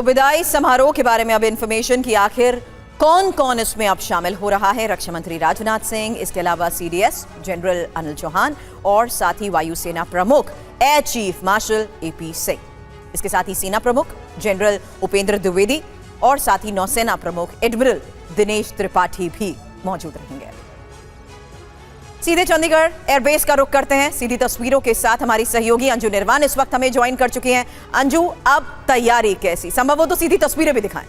तो विदाई समारोह के बारे में अब इंफॉर्मेशन की आखिर कौन कौन इसमें अब शामिल हो रहा है। रक्षा मंत्री राजनाथ सिंह, इसके अलावा सीडीएस जनरल अनिल चौहान और साथ ही वायुसेना प्रमुख air chief marshal AP Singh, इसके साथ ही सेना प्रमुख जनरल उपेंद्र द्विवेदी और साथ ही नौसेना प्रमुख एडमिरल दिनेश त्रिपाठी भी मौजूद रहेंगे। सीधे चंडीगढ़ एयरबेस का रुख करते हैं। सीधी तस्वीरों के साथ हमारी सहयोगी अंजू निर्वाण इस वक्त हमें ज्वाइन कर चुकी हैं। अंजू, अब तैयारी कैसी, संभव हो तो सीधी तस्वीरें भी दिखाएं।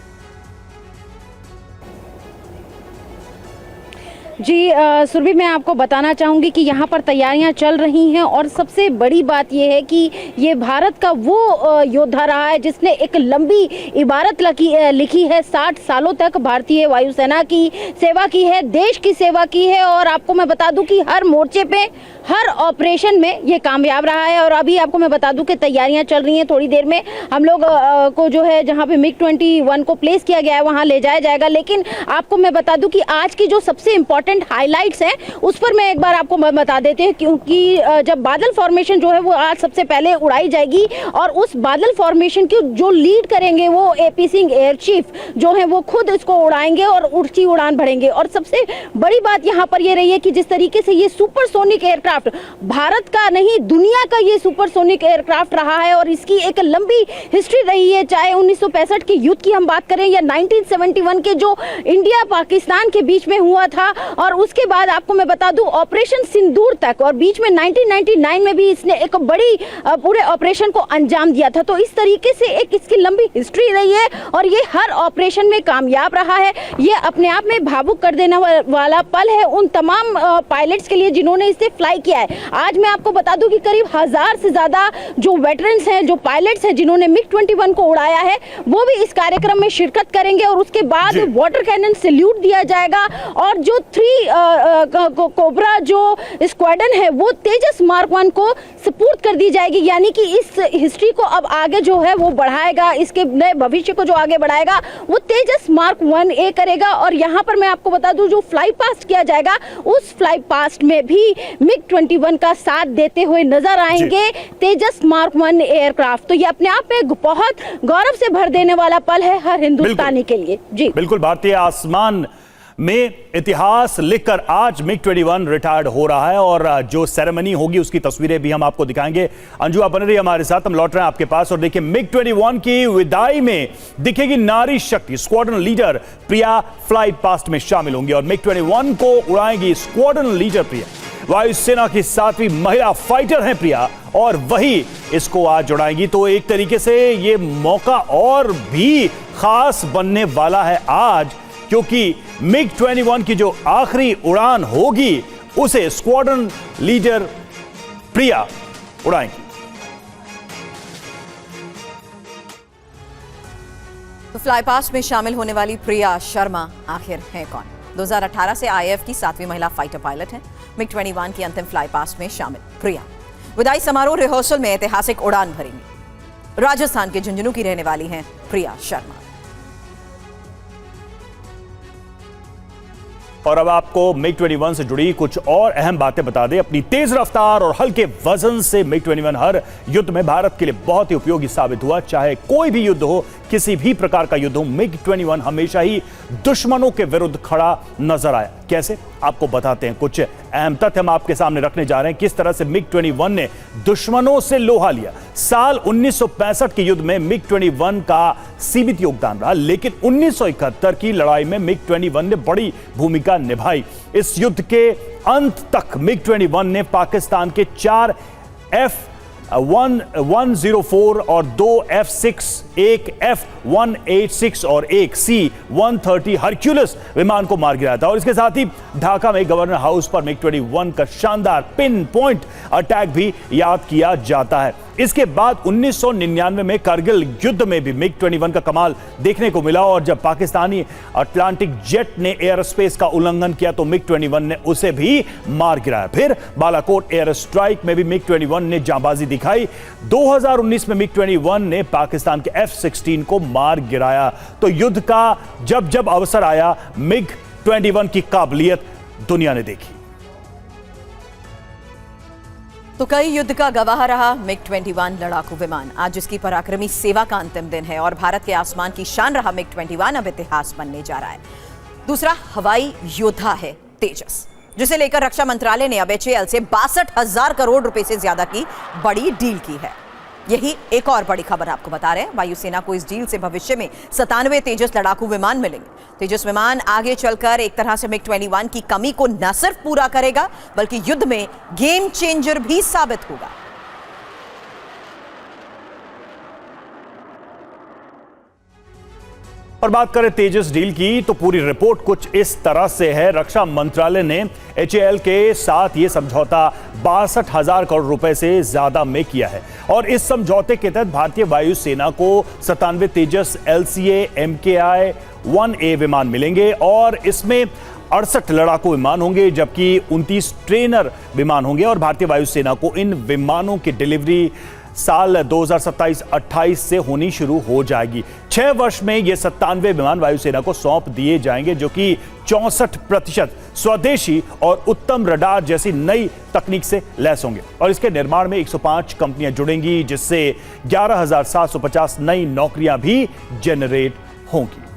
जी सुरभि, मैं आपको बताना चाहूँगी कि यहाँ पर तैयारियाँ चल रही हैं और सबसे बड़ी बात यह है कि ये भारत का वो योद्धा रहा है जिसने एक लंबी इबारत लिखी है। 60 सालों तक भारतीय वायुसेना की सेवा की है, देश की सेवा की है और आपको मैं बता दूं कि हर मोर्चे पे, हर ऑपरेशन में ये कामयाब रहा है। और अभी आपको मैं बता दूं कि तैयारियाँ चल रही हैं। थोड़ी देर में हम लोग को जो है जहाँ पे MiG-21 को प्लेस किया गया है वहाँ ले जाया जाएगा। लेकिन आपको मैं बता दूं कि आज की जो सबसे इम्पोर्टेंट हाइलाइट्स हैं उस पर मैं एक बार आपको बता देते हैं, क्योंकि जब बादल फॉर्मेशन जो है वो आज सबसे पहले उड़ाई जाएगी और उस बादल फॉर्मेशन की जो लीड करेंगे वो एपी सिंह एयर चीफ जो है वो खुद इसको उड़ाएंगे और ऊंची उड़ान भरेंगे। और सबसे बड़ी बात यहाँ पर ये रही है कि जिस तरीके से ये सुपरसोनिक एयरक्राफ्ट भारत का नहीं दुनिया का ये सुपरसोनिक एयरक्राफ्ट रहा है और इसकी एक लंबी हिस्ट्री रही है, चाहे 1965 के युद्ध की हम बात करें या 1971 के जो इंडिया पाकिस्तान के बीच में हुआ था और उसके बाद आपको मैं बता दूं ऑपरेशन सिंदूर तक, और बीच में 1999 में भी इसने एक बड़ी पूरे ऑपरेशन को अंजाम दिया था। तो इस तरीके से एक इसकी लंबी हिस्ट्री रही है और ये हर ऑपरेशन में कामयाब रहा है। ये अपने आप में भावुक कर देने वाला पल है उन तमाम पायलट्स के लिए जिन्होंने इसे फ्लाई किया है। आज मैं आपको बता दूं कि करीब 1000 से ज्यादा जो वेटरन्स हैं, जो पायलट्स हैं जिन्होंने MiG-21 को उड़ाया है, वो भी इस कार्यक्रम में शिरकत करेंगे और उसके बाद वाटर कैनन सैल्यूट दिया जाएगा और जो 3 कोबरा जो स्क्वाड्रन है वो तेजस मार्क 1 को सपोर्ट कर दी जाएगी। यानी कि इस हिस्ट्री को अब आगे जो है वो बढ़ाएगा, इसके नए भविष्य को जो आगे बढ़ाएगा वो तेजस मार्क 1A करेगा। और यहाँ पर मैं आपको बता दूं जो फ्लाई पास्ट किया जाएगा उस फ्लाई पास्ट में भी MiG-21 का साथ देते हुए नजर आएंगे तेजस मार्क 1 एयरक्राफ्ट। तो ये अपने आप में बहुत गौरव से भर देने वाला पल है हर हिंदुस्तानी के लिए। जी बिल्कुल, भारतीय आसमान में इतिहास लिखकर आज MiG-21 रिटायर्ड हो रहा है और जो सेरेमनी होगी उसकी तस्वीरें भी हम आपको दिखाएंगे। अंजू, आप बन रही हमारे साथ, हम लौट रहे हैं आपके पास और देखिए MiG-21 की विदाई में दिखेगी नारी शक्ति। स्क्वाड्रन लीडर प्रिया फ्लाई पास्ट में शामिल होंगी और MiG-21 को उड़ाएंगी स्क्वाड्रन लीडर प्रिया। वायुसेना की 7वीं महिला फाइटर हैं प्रिया और वही इसको आज उड़ाएंगी। तो एक तरीके से ये मौका और भी खास बनने वाला है आज, क्योंकि MiG-21 की जो आखिरी उड़ान होगी उसे स्क्वाड्रन लीडर प्रिया उड़ाएंगी। तो फ्लाई पास्ट में शामिल होने वाली प्रिया शर्मा आखिर है कौन? 2018 से IAF की 7वीं महिला फाइटर पायलट हैं। MiG-21 की अंतिम फ्लाई पास्ट में शामिल प्रिया विदाई समारोह रिहर्सल में ऐतिहासिक उड़ान भरेंगी। राजस्थान के झुंझुनू की रहने वाली हैं प्रिया शर्मा। और अब आपको MiG-21 से जुड़ी कुछ और अहम बातें बता दें। अपनी तेज रफ्तार और हल्के वजन से MiG-21 हर युद्ध में भारत के लिए बहुत ही उपयोगी साबित हुआ। चाहे कोई भी युद्ध हो, किसी भी प्रकार का युद्ध हो, MiG-21 हमेशा ही दुश्मनों के विरुद्ध खड़ा नजर आया। कैसे, आपको बताते हैं। कुछ अहम तथ्य हम आपके सामने रखने जा रहे हैं, किस तरह से MiG-21 ने दुश्मनों से लोहा लिया। साल 1965 के युद्ध में MiG-21 का सीमित योगदान रहा, लेकिन 1971 की लड़ाई में MiG-21 ने बड़ी भूमिका निभाई। इस युद्ध के अंत तक MiG-21 ने पाकिस्तान के 4 F104 और 2 F6, एक F186 और एक C-130 हरक्यूलिस विमान को मार गिराया था। और इसके साथ ही ढाका में गवर्नर हाउस पर MiG-21 का शानदार पिन पॉइंट अटैक भी याद किया जाता है। इसके बाद 1999 में कारगिल युद्ध में भी MiG-21 का कमाल देखने को मिला और जब पाकिस्तानी अटलांटिक जेट ने एयर स्पेस का उल्लंघन किया तो MiG-21 ने उसे भी मार गिराया। फिर बालाकोट एयर स्ट्राइक में भी MiG-21 ने जांबाजी दिखाई। 2019 में MiG-21 ने पाकिस्तान के F-16 को मार गिराया। तो युद्ध का जब जब अवसर आया MiG-21 की काबिलियत दुनिया ने देखी। तो कई युद्ध का गवाह रहा मिग 21 लड़ाकू विमान। आज इसकी पराक्रमी सेवा का अंतिम दिन है और भारत के आसमान की शान रहा मिग 21 अब इतिहास बनने जा रहा है। दूसरा हवाई योद्धा है तेजस, जिसे लेकर रक्षा मंत्रालय ने अब HAL से 62,000 करोड़ रुपए से ज्यादा की बड़ी डील की है। यही एक और बड़ी खबर आपको बता रहे हैं। वायुसेना को इस डील से भविष्य में 97 तेजस लड़ाकू विमान मिलेंगे। तेजस विमान आगे चलकर एक तरह से मिग 21 की कमी को न सिर्फ पूरा करेगा बल्कि युद्ध में गेम चेंजर भी साबित होगा। और बात करें तेजस डील की तो पूरी रिपोर्ट कुछ इस तरह से है। रक्षा मंत्रालय ने HAL के साथ ये समझौता 62,000 करोड़ रुपए से ज्यादा में किया है और इस समझौते के तहत भारतीय वायुसेना को 97 तेजस LCA MKI 1A विमान मिलेंगे और इसमें 68 लड़ाकू विमान होंगे जबकि 29 ट्रेनर विमान होंगे और भारतीय वायुसेना को इन विमानों की डिलीवरी साल 2027-28 से होनी शुरू हो जाएगी। 6 वर्ष में ये 97 विमान वायुसेना को सौंप दिए जाएंगे जो कि 64% स्वदेशी और उत्तम रडार जैसी नई तकनीक से लैस होंगे और इसके निर्माण में 105 कंपनियां जुड़ेंगी जिससे 11,750 नई नौकरियां भी जनरेट होंगी।